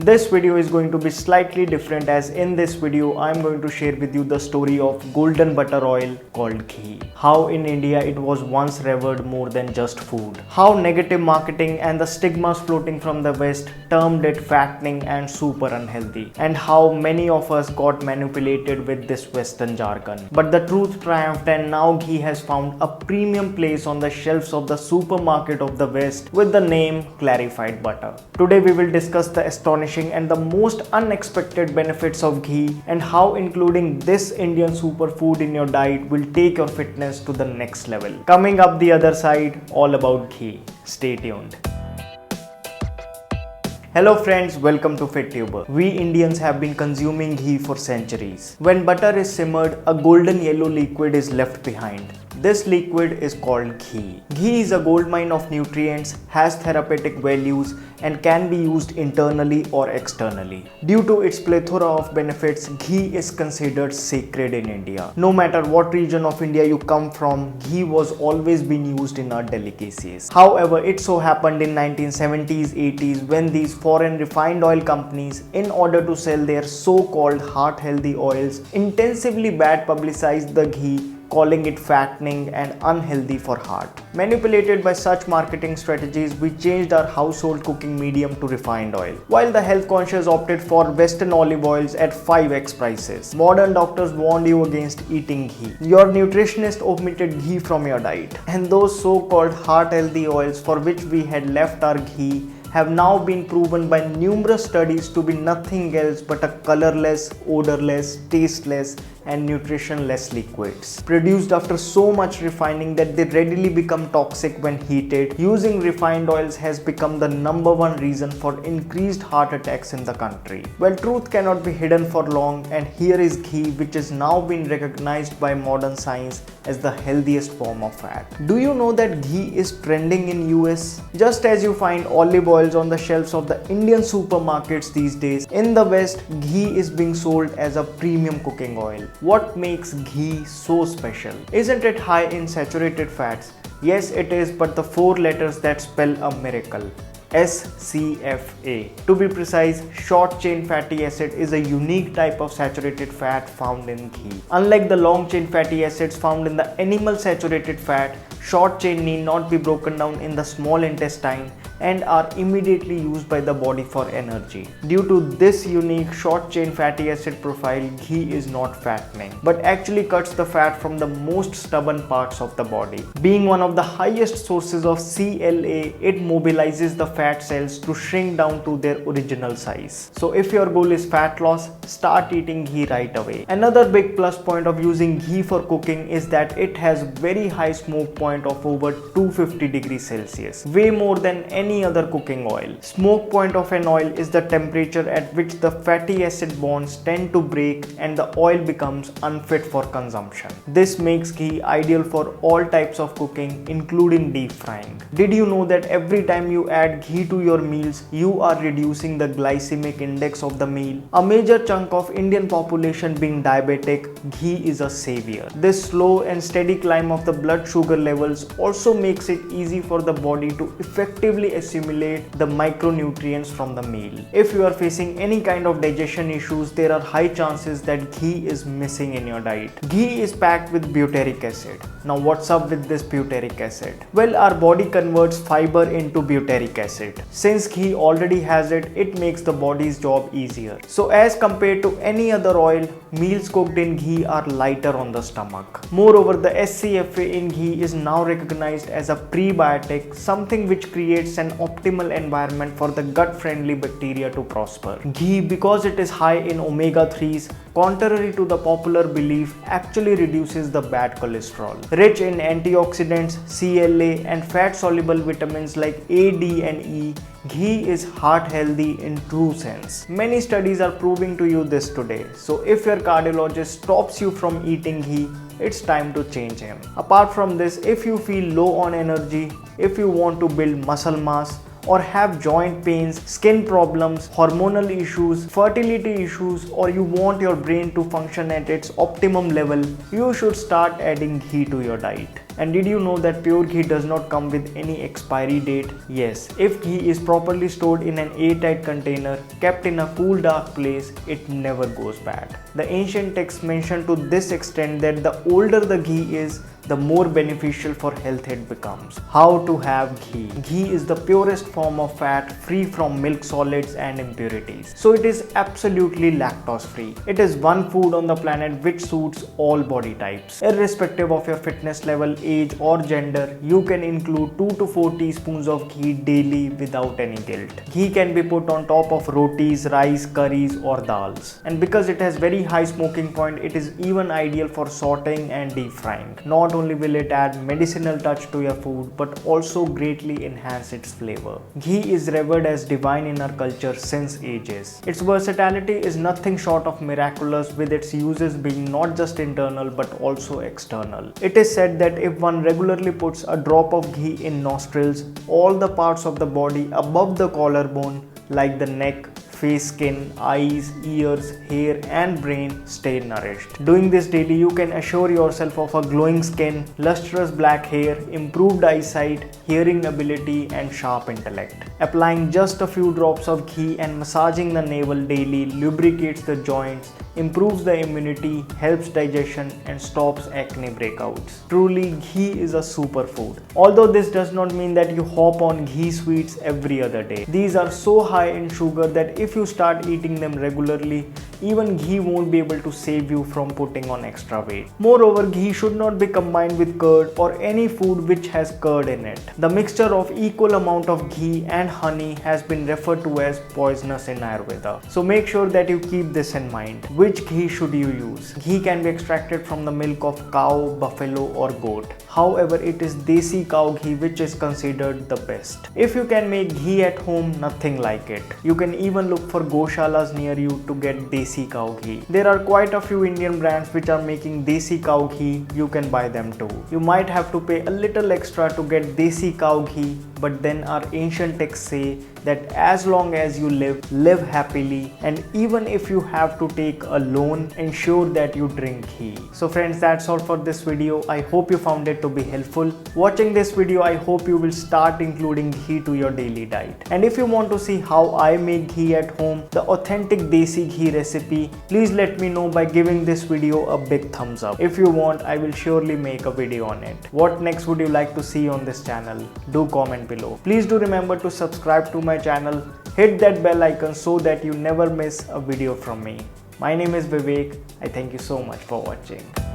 This video is going to be slightly different, as in this video I am going to share with you the story of golden butter oil called ghee. How in India it was once revered more than just food. How negative marketing and the stigmas floating from the West termed it fattening and super unhealthy. And how many of us got manipulated with this Western jargon. But the truth triumphed, and now ghee has found a premium place on the shelves of the supermarket of the West with the name Clarified butter. Today we will discuss the astonishing and the most unexpected benefits of ghee, and how including this Indian superfood in your diet will take your fitness to the next level. Coming up the other side, all about ghee. Stay tuned. Hello friends, welcome to FitTuber. We Indians have been consuming ghee for centuries. When butter is simmered, a golden yellow liquid is left behind. This liquid is called ghee. Ghee is a goldmine of nutrients, has therapeutic values, and can be used internally or externally. Due to its plethora of benefits, ghee is considered sacred in India. No matter what region of India you come from, ghee was always been used in our delicacies. However, it so happened in 1970s, 80s when these foreign refined oil companies, in order to sell their so-called heart-healthy oils, intensively bad publicized the ghee, calling it fattening and unhealthy for heart. Manipulated by such marketing strategies, we changed our household cooking medium to refined oil, while the health conscious opted for Western olive oils at 5x prices. Modern doctors warned you against eating ghee. Your nutritionist omitted ghee from your diet. And those so-called heart-healthy oils for which we had left our ghee have now been proven by numerous studies to be nothing else but a colorless, odorless, tasteless, and nutritionless liquids produced after so much refining that they readily become toxic when heated. Using refined oils has become the #1 reason for increased heart attacks in the country. Well, truth cannot be hidden for long, and here is ghee, which is now being recognized by modern science as the healthiest form of fat. Do you know that ghee is trending in US? Just as you find olive oils on the shelves of the Indian supermarkets these days, in the West, ghee is being sold as a premium cooking oil. What makes ghee so special? Isn't it high in saturated fats? Yes, it is, but the 4 letters that spell a miracle. SCFA. To be precise, short chain fatty acid is a unique type of saturated fat found in ghee. Unlike the long chain fatty acids found in the animal saturated fat, short chain need not be broken down in the small intestine and are immediately used by the body for energy. Due to this unique short chain fatty acid profile, ghee is not fattening, but actually cuts the fat from the most stubborn parts of the body. Being one of the highest sources of CLA, it mobilizes the fat cells to shrink down to their original size. So if your goal is fat loss, start eating ghee right away. Another big plus point of using ghee for cooking is that it has very high smoke point of over 250 degrees Celsius, way more than any other cooking oil. Smoke point of an oil is the temperature at which the fatty acid bonds tend to break and the oil becomes unfit for consumption. This makes ghee ideal for all types of cooking, including deep frying. Did you know that every time you add ghee to your meals, you are reducing the glycemic index of the meal? A major chunk of Indian population being diabetic, ghee is a savior. This slow and steady climb of the blood sugar levels also makes it easy for the body to effectively assimilate the micronutrients from the meal. If you are facing any kind of digestion issues, there are high chances that ghee is missing in your diet. Ghee is packed with butyric acid. Now what's up with this butyric acid? Well, our body converts fiber into butyric acid. Since ghee already has it, it makes the body's job easier. So as compared to any other oil, meals cooked in ghee are lighter on the stomach. Moreover, the SCFA in ghee is now recognized as a prebiotic, something which creates an optimal environment for the gut-friendly bacteria to prosper. Ghee, because it is high in omega-3s, contrary to the popular belief, actually reduces the bad cholesterol. Rich in antioxidants, CLA, and fat-soluble vitamins like A, D, and E, ghee is heart healthy in true sense. Many studies are proving to you this today. So if your cardiologist stops you from eating ghee, it's time to change him. Apart from this, if you feel low on energy, if you want to build muscle mass, or have joint pains, skin problems, hormonal issues, fertility issues, or you want your brain to function at its optimum level, you should start adding ghee to your diet. And did you know that pure ghee does not come with any expiry date? Yes, if ghee is properly stored in an airtight container, kept in a cool dark place, it never goes bad. The ancient texts mention to this extent that the older the ghee is, the more beneficial for health it becomes. How to have ghee? Ghee is the purest form of fat, free from milk solids and impurities. So it is absolutely lactose free. It is one food on the planet which suits all body types. Irrespective of your fitness level, age or gender, you can include 2 to 4 teaspoons of ghee daily without any guilt. Ghee can be put on top of rotis, rice, curries or dals. And because it has very high smoking point, it is even ideal for sauteing and deep frying. Not only will it add medicinal touch to your food, but also greatly enhance its flavor. Ghee is revered as divine in our culture since ages. Its versatility is nothing short of miraculous, with its uses being not just internal but also external. It is said that if one regularly puts a drop of ghee in nostrils, all the parts of the body above the collarbone, like the neck, face, skin, eyes, ears, hair and brain stay nourished. Doing this daily, you can assure yourself of a glowing skin, lustrous black hair, improved eyesight, hearing ability and sharp intellect. Applying just a few drops of ghee and massaging the navel daily lubricates the joints, improves the immunity, helps digestion and stops acne breakouts. Truly, ghee is a superfood. Although this does not mean that you hop on ghee sweets every other day. These are so high in sugar that if you start eating them regularly, even ghee won't be able to save you from putting on extra weight. Moreover, ghee should not be combined with curd or any food which has curd in it. The mixture of equal amount of ghee and honey has been referred to as poisonous in Ayurveda. So make sure that you keep this in mind. Which ghee should you use? Ghee can be extracted from the milk of cow, buffalo or goat. However, it is Desi cow ghee which is considered the best. If you can make ghee at home, nothing like it. You can even look for goshalas near you to get Desi cow ghee. There are quite a few Indian brands which are making Desi cow ghee. You can buy them too. You might have to pay a little extra to get Desi cow ghee, but then our ancient texts say that as long as you live happily, and even if you have to take a loan, ensure that you drink ghee. So friends, that's all for this video. I hope you found it to be helpful. Watching this video, I hope you will start including ghee to your daily diet. And if you want to see how I make ghee at home, the authentic Desi ghee recipe, please let me know by giving this video a big thumbs up. If you want, I will surely make a video on it. What next would you like to see on this channel? Do comment below. Please do remember to subscribe to my channel, hit that bell icon so that you never miss a video from me. My name is Vivek. I thank you so much for watching.